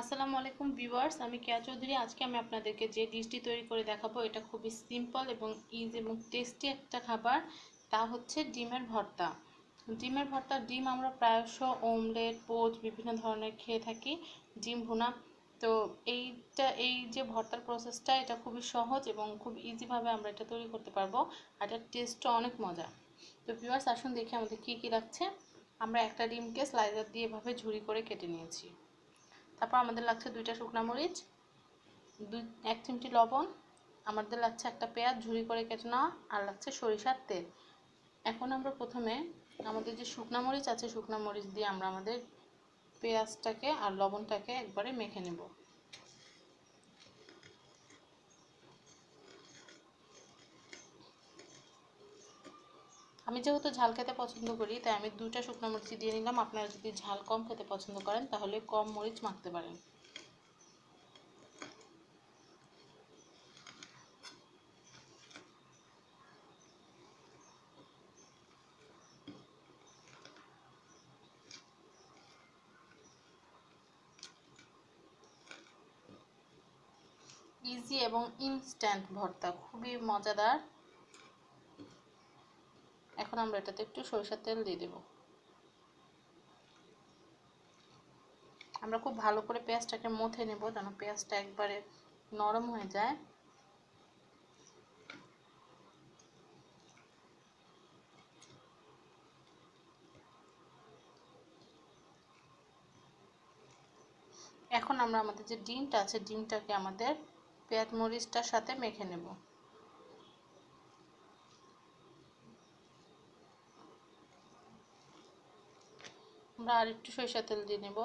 আসসালামু আলাইকুম ভিউয়ার্স, আমি কেয়া চৌধুরী। আজকে আমি আপনাদেরকে যে ডিশটি তৈরি করে দেখাবো এটা খুবই সিম্পল এবং ইজি এবং টেস্টি একটা খাবার। তা হচ্ছে ডিমের ভর্তা। ডিমের ভর্তা, ডিম আমরা প্রায়শ অমলেট, পোচ বিভিন্ন ধরনের খেয়ে থাকি, ডিম ভুনা। তো এই যে ভর্তার প্রসেসটা, এটা খুবই সহজ এবং খুব ইজিভাবে আমরা এটা তৈরি করতে পারবো। আর এটার টেস্টও অনেক মজা। তো ভিউয়ার্স, আসুন দেখি আমাদের কী কী লাগছে। আমরা একটা ডিমকে স্লাইসার দিয়ে এভাবে ঝুরি করে কেটে নিয়েছি। তারপর আমাদের লাগছে 2টা শুকনো মরিচ, 1 চিমটি লবণ, আমাদের লাগছে একটা পেঁয়াজ ঝুরি করে কেটে নেওয়া, আর লাগছে সরিষার তেল। এখন আমরা প্রথমে আমাদের যে শুকনো মরিচ আছে, শুকনো মরিচ দিয়ে আমরা আমাদের পেঁয়াজটাকে আর লবণটাকে একবারে মেখে নেব। আমি যেহেতু ঝাল খেতে পছন্দ করি, তাই আমি 2টা শুকনো মরিচ দিয়ে নিলাম। আপনারা যদি ঝাল কম খেতে পছন্দ করেন তাহলে কম মরিচ মাখতে পারেন। ইজি এবং ইনস্ট্যান্ট ভর্তা, খুবই মজাদার। এখন আমরা এটাতে একটু সরিষার তেল দিয়ে দেব। আমরা খুব ভালো করে পেঁয়াজটাকে মথে নেব যেন পেঁয়াজটা একবারে নরম হয়ে যায়। এখন আমরা আমাদের যে ডিমটা আছে, ডিমটাকে আমাদের পেঁয়াজ মরিচটার সাথে মেখে নেব। আমরা আর একটু সরিষার তেল দিয়ে নেব।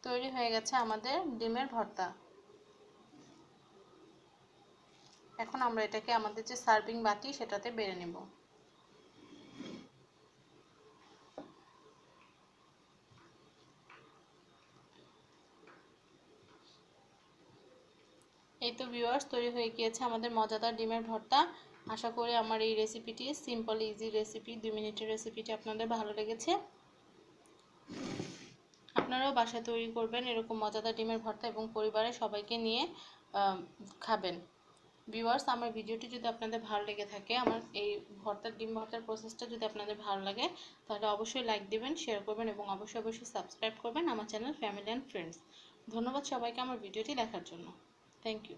তৈরি হয়ে গেছে আমাদের ডিমের ভর্তা। এখন আমরা এটাকে আমাদের যে সার্ভিং বাটি সেটাতে বেড়ে নেব। এই তো ভিউয়ার্স, তৈরি হয়ে গিয়েছে আমাদের মজাদার ডিমের ভর্তা। আশা করি আমার এই রেসিপিটি, সিম্পল ইজি রেসিপি, 2 মিনিটের রেসিপিটি আপনাদের ভালো লেগেছে। আপনারাও বাসায় তৈরি করবেন এরকম মজাদার ডিমের ভর্তা এবং পরিবারের সবাইকে নিয়ে খাবেন। ভিউয়ার্স, আমার ভিডিওটি যদি আপনাদের ভালো লেগে থাকে, আমার এই ডিম ভর্তার প্রসেসটা যদি আপনাদের ভালো লাগে, তাহলে অবশ্যই লাইক দিবেন, শেয়ার করবেন এবং অবশ্যই সাবস্ক্রাইব করবেন আমার চ্যানেল ফ্যামিলি অ্যান্ড ফ্রেন্ডস। ধন্যবাদ সবাইকে আমার ভিডিওটি দেখার জন্য। Thank you.